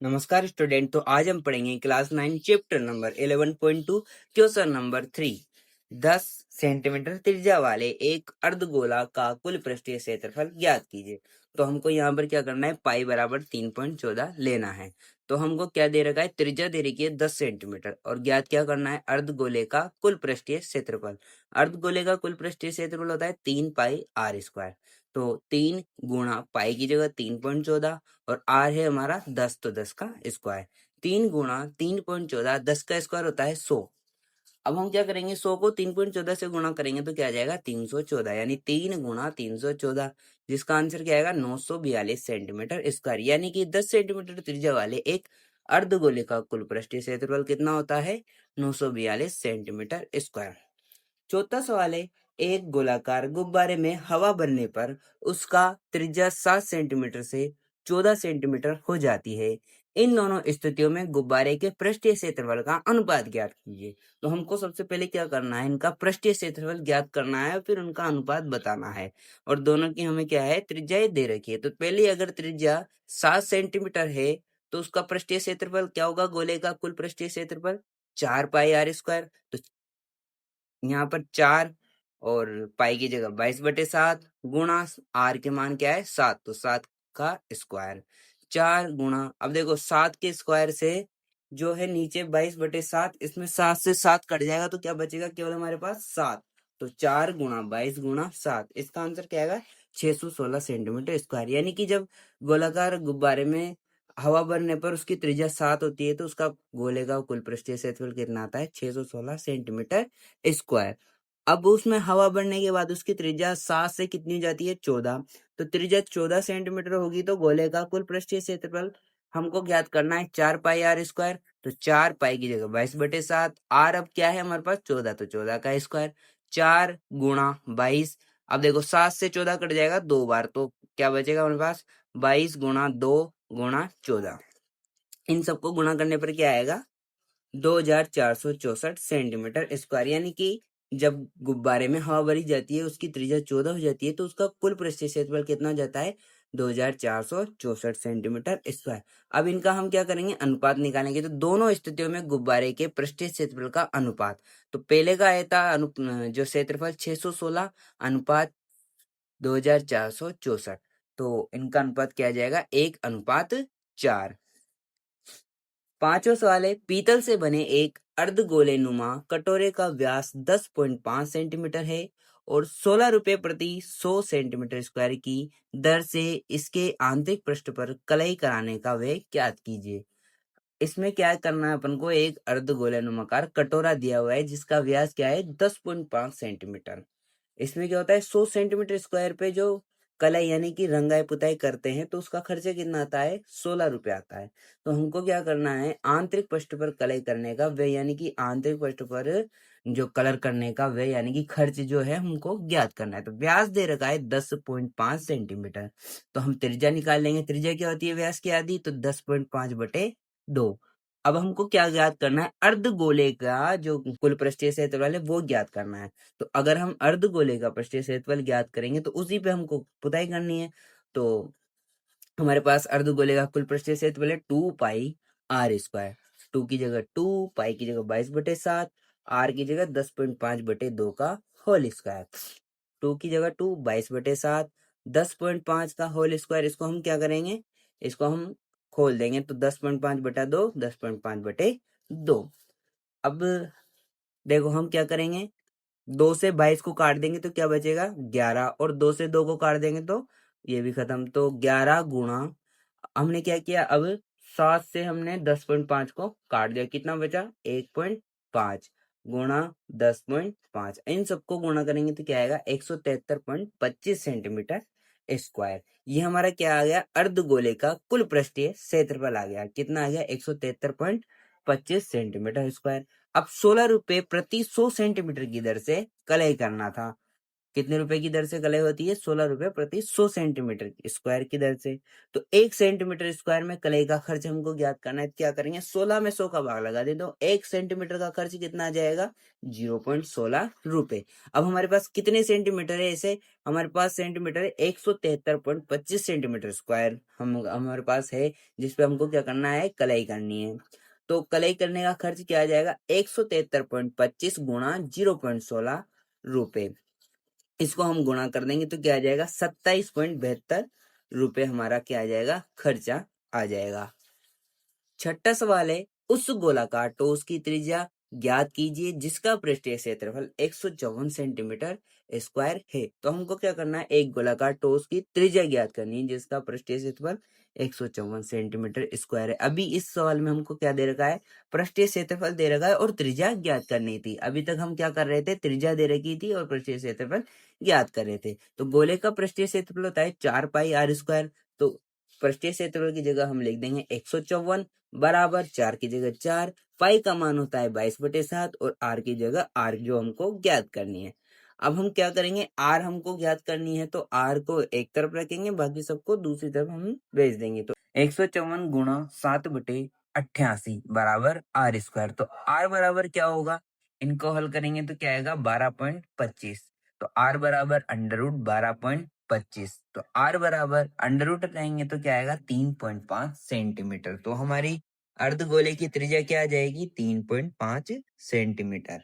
नमस्कार स्टूडेंट। तो आज हम पढ़ेंगे class 9 chapter number 11.2 question number 3। 10 centimetre त्रिज्या वाले एक अर्धगोला का कुल पृष्ठीय क्षेत्रफल ज्ञात कीजिए। तो हमको यहाँ पर क्या करना है, पाई बराबर 3.14 लेना है। तो हमको क्या दे रखा है, त्रिज्या दे रखी है 10 सेंटीमीटर और ज्ञात क्या करना है, अर्धगोले का कुल पृष्ठीय क्षेत्रफल। अर्धगोले का कुल पृष्ठीय क्षेत्रफल होता है 3 पाई आर स्क्वायर। तो 3 गुणा पाई की जगह 3.14 और आर है हमारा 10, तो 10 का स्क्वायर। 3 गुणा 3.14, 10 का स्क्वायर होता है 100। अब हम क्या करेंगे, 100 को 3.14 से गुणा करेंगे तो क्या आ जाएगा, 314, यानी 3 गुणा 314, जिसका आंसर क्या आएगा, 942 सेंटीमीटर स्क्वायर। यानी कि 10 सेंटीमीटर त्रिज्या वाले एक अर्धगोले का कुल पृष्ठीय क्षेत्रफल कितना होता है, 942 सेंटीमीटर स्क्वायर। चौथा सवाल है, एक गोलाकार गुब्बारे में हवा भरने पर उसका त्रिज्या 7 सेंटीमीटर से 14 सेंटीमीटर हो जाती है। इन दोनों स्थितियों में गुब्बारे के पृष्ठीय क्षेत्रफल का अनुपात ज्ञात कीजिए। तो हमको सबसे पहले क्या करना है, इनका पृष्ठीय क्षेत्रफल ज्ञात करना है, फिर उनका अनुपात बताना है। और दोनों की हमें क्या है, त्रिज्याएं दे रखी है। तो पहले अगर त्रिज्या 7 सेंटीमीटर है तो उसका पृष्ठीय क्षेत्रफल क्या होगा, गोले का कुल पृष्ठीय क्षेत्रफल 4 पाई आर स्क्वायर। तो यहाँ पर 4 और पाई की जगह 22/7 गुणा आर के मान क्या है, 7, तो 7 का स्क्वायर। 4 गुणा, अब देखो 7 के स्क्वायर से जो है नीचे 22/7, इसमें 7 से 7 कट जाएगा तो क्या बचेगा, केवल हमारे पास 7। तो 4 गुणा 22 गुणा 7, इसका आंसर क्या आएगा, 616 सेंटीमीटर स्क्वायर। यानी कि जब गोलाकार गुब्बारे में हवा भरने पर उसकी त्रिज्या 7 होती है तो उसका गोले का कुल पृष्ठीय क्षेत्रफल कितना आता है, 616 सेंटीमीटर स्क्वायर। अब उसमें हवा बढ़ने के बाद उसकी त्रिज्या 7 से कितनी हो जाती है, 14। तो त्रिज्या 14 सेंटीमीटर होगी तो गोले का कुल पृष्ठीय क्षेत्रफल हमको ज्ञात करना है 4 पाई आर स्क्वायर। तो 4 पाई की जगह 22/7, आर अब क्या है हमारे पास 14, तो 14 का स्क्वायर। 4 गुणा 22, अब देखो 7 से 14 कट जाएगा 2 बार, तो क्या बचेगा हमारे पास, 22 गुणा 2 गुणा 14। इन सबको गुणा करने पर क्या आएगा, 2464 सेंटीमीटर स्क्वायर। यानी कि जब गुब्बारे में हवा भरी जाती है उसकी त्रिज्या 14 हो जाती है तो उसका कुल पृष्ठीय क्षेत्रफल कितना हो जाता है, 2464 सेंटीमीटर स्क्वायर। अब इनका हम क्या करेंगे, अनुपात निकालेंगे। तो दोनों स्थितियों में गुब्बारे के पृष्ठीय क्षेत्रफल का अनुपात, तो पहले का आया था जो क्षेत्रफल 616 अनुपात 2464, तो इनका अनुपात क्या आ जाएगा, 1:4। पांचवा सवाल है, पीतल से बने एक अर्धगोले नुमा कटोरे का व्यास 10.5 सेंटीमीटर है और 16 रुपए प्रति 100 सेंटीमीटर स्क्वायर की दर से इसके आंतरिक पृष्ठ पर कलई कराने का व्यय ज्ञात कीजिए। इसमें क्या करना है अपन को, एक अर्धगोलानुमाकार कटोरा दिया हुआ है जिसका व्यास क्या है, 10.5 सेंटीमीटर। इसमें क्या होता है, 100 सेंटीमीटर स्क्वायर पे जो कलाई यानी कि रंगाई पुताई करते हैं तो उसका खर्चा कितना आता है, 16 रुपए आता है। तो हमको क्या करना है, आंतरिक पृष्ठ पर कलाई करने का व्यय यानी कि आंतरिक पृष्ठ पर जो कलर करने का व्यय यानी कि खर्च जो है हमको ज्ञात करना है। तो व्यास दे रखा है 10.5 सेंटीमीटर। तो हम त्रिज्या निकाल लेंगे। त्रिज्या क्या होती है व्यास की आधी, तो 10.5/2। अब हमको क्या ज्ञात करना है, अर्धगोले का जो कुल पृष्ठीय क्षेत्रफल है वो ज्ञात करना है। तो अगर हम अर्धगोले का पृष्ठीय क्षेत्रफल ज्ञात करेंगे तो उसी पे हमको पुताई करनी है। तो हमारे पास अर्धगोले का कुल पृष्ठीय क्षेत्रफल है 2 पाई आर स्क्वायर। 2 की जगह 2, पाई की जगह 22/7, आर की जगह 10.5/2 का होल स्क्वायर। 2 की जगह 2, 22/7, 10.5 का होल स्क्वायर। इसको हम क्या करेंगे, इसको हम खोल देंगे तो 10.5/2, 10.5/2। अब देखो हम क्या करेंगे, 2 से 22 को काट देंगे तो क्या बचेगा, 11, और 2 से 2 को काट देंगे तो ये भी खत्म। तो 11 गुणा, हमने क्या किया, अब 7 से हमने 10.5 को काट दिया, कितना बचा, 1.5 गुणा 10.5। इन सबको गुणा करेंगे तो क्या आएगा, 173.25 सेंटीमीटर स्क्वायर। ये हमारा क्या आ गया, अर्धगोले का कुल पृष्ठीय क्षेत्रफल आ गया। कितना आ गया, 173.25 सेंटीमीटर स्क्वायर। अब 16 रुपए प्रति 100 सेंटीमीटर की दर से कलई करना था। कितने रुपए की दर से कलाई होती है? 16 रुपए प्रति 100 सेंटीमीटर स्क्वायर की दर से। तो 1 सेंटीमीटर स्क्वायर में कलाई का खर्च हमको ज्ञात करना है। क्या करेंगे? 16 में 100 का भाग लगा देते हो। 1 सेंटीमीटर का खर्च कितना आ जाएगा? 0.16 रुपए। अब हमारे पास कितने सेंटीमीटर है? ऐसे हमारे पास सेंटीमीटर है 173.25 सेंटीमीटर स्क्वायर हमारे पास है, जिसपे हमको क्या करना है? कलाई करनी है। तो कलाई करने का खर्च क्या आ जाएगा? 173.25 गुणा 0.16 रुपए। इसको हम गुणा कर देंगे तो क्या आ जाएगा? 27.72 रुपए हमारा क्या आ जाएगा? खर्चा आ जाएगा। छठा सवाल है, उस गोलाकार ठोस की त्रिज्या ज्ञात कीजिए जिसका पृष्ठीय क्षेत्रफल 154 सेंटीमीटर स्क्वायर है। तो हमको क्या करना है? एक गोलाकार ठोस की त्रिज्या ज्ञात करनी है जिसका पृष्ठीय क्षेत्रफल 154 सेंटीमीटर स्क्वायर है। अभी इस सवाल में हमको क्या दे रखा है? पृष्ठीय क्षेत्रफल दे रखा है और त्रिज्या ज्ञात करनी थी। अभी तक हम क्या कर रहे थे? त्रिज्या दे रखी थी और पृष्ठीय क्षेत्रफल ज्ञात कर रहे थे। तो गोले का पृष्ठीय क्षेत्रफल होता है 4 पाई आर स्क्वायर। तो पृष्ठीय क्षेत्रफल की जगह हम लिख देंगे 154 बराबर 4 की जगह 4, पाई का मान होता है 22/7 और आर की जगह आर जो हमको ज्ञात करनी है। अब हम क्या करेंगे? आर हमको ज्ञात करनी है तो आर को एक तरफ रखेंगे, बाकी सबको दूसरी तरफ हम भेज देंगे। तो 154 गुणा 7/88 बराबर आर स्क्वायर। तो आर बराबर क्या होगा? इनको हल करेंगे तो क्या आएगा? 12.25। तो आर बराबर अंडर रूट 12.25। तो आर बराबर अंडर रूट रहेंगे तो क्या आएगा? 3.5 सेंटीमीटर। तो हमारी अर्धगोले की त्रिज्या क्या आ जाएगी? 3.5 सेंटीमीटर।